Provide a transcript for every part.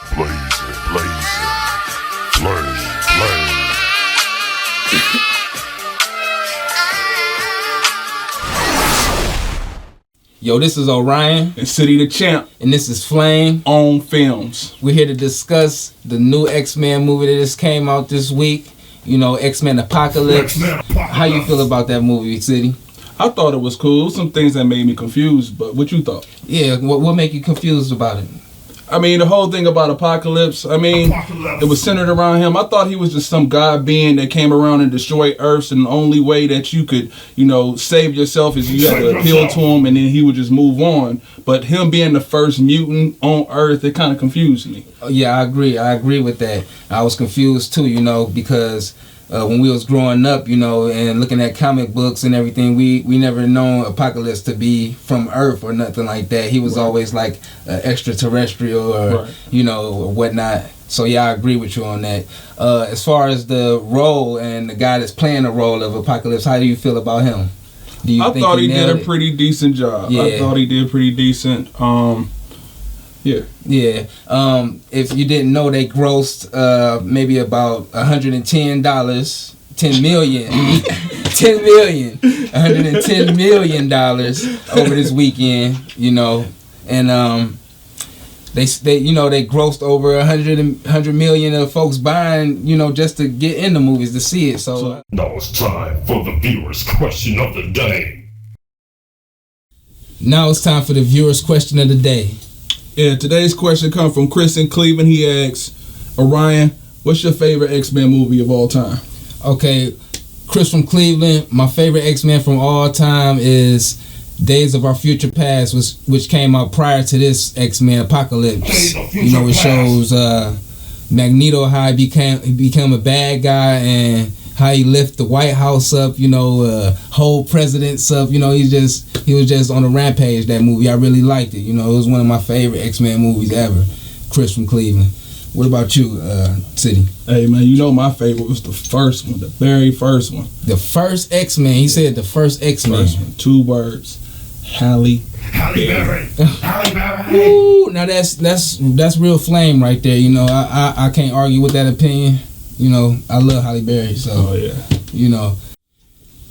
Blazing, blazing, flame, flame. Yo, this is Orion. And City the Champ. And this is Flame. On Films. We're here to discuss the new X-Men movie that just came out this week. You know, X-Men Apocalypse. How you feel about that movie, City? I thought it was cool. Some things that made me confused, but what you thought? Yeah, what make you confused about it? I mean, the whole thing about Apocalypse, it was centered around him. I thought he was just some god being that came around and destroyed Earth, and the only way that you could, save yourself is you had to appeal to him, and then he would just move on. But him being the first mutant on Earth, it kind of confused me. Yeah, I agree. I agree with that. I was confused too, because when we was growing up, and looking at comic books and everything, we never known Apocalypse to be from Earth or nothing like that. He was always like extraterrestrial or, or whatnot. So yeah, I agree with you on that. As far as the role and the guy that's playing the role of Apocalypse, how do you feel about him? I thought he did a pretty decent job. Yeah. I thought he did pretty decent. Yeah. If you didn't know, they grossed maybe about $110 $110 million over this weekend, and they grossed over 100 million of folks buying, just to get in the movies to see it. So now it's time for the viewer's question of the day. Now it's time for the viewer's question of the day. Yeah, today's question comes from Chris in Cleveland. He asks, Orion, what's your favorite X-Men movie of all time? Okay, Chris from Cleveland, my favorite X-Men from all time is Days of Our Future Past, which came out prior to this X-Men Apocalypse. It shows Magneto, how he became a bad guy and how he lift the White House up, hold presidents up. He was just on a rampage, that movie. I really liked it. It was one of my favorite X-Men movies ever. Chris from Cleveland. What about you, City? Hey, man, my favorite was the first one, the very first one. The first X-Men. He said the first X-Men. First one, 2 words. Halle Berry. Halle Berry. Ooh, now that's real Flame right there. I can't argue with that opinion. I love Halle Berry, so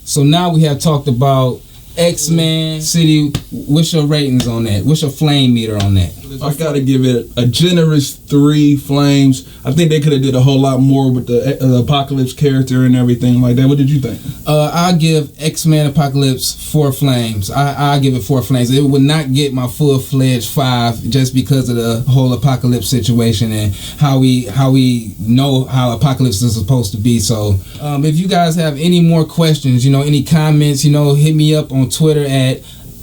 So now we have talked about X-Men. City, what's your ratings on that? What's your flame meter on that? I gotta give it a generous 3 flames. I think they could have did a whole lot more with the Apocalypse character and everything like that. What did you think? I'll give X-Men Apocalypse 4 flames. I'll give it 4 flames. It would not get my full-fledged 5 just because of the whole Apocalypse situation and how we know how Apocalypse is supposed to be. So if you guys have any more questions, any comments, hit me up on Twitter at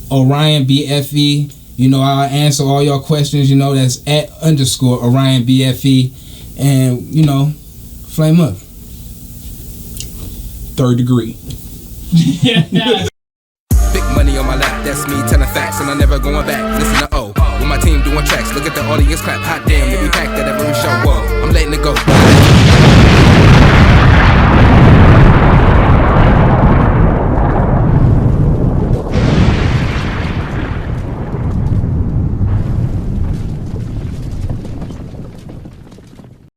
OrionBFE. I'll answer all your questions. That's at _OrionBFE. And, flame up. 3rd degree. Big money on my lap, that's me telling facts, and I'm never going back. Listen to O, with my team doing tracks. Look at the audience clap. Hot damn, they be packed at every show. Whoa, I'm letting it go.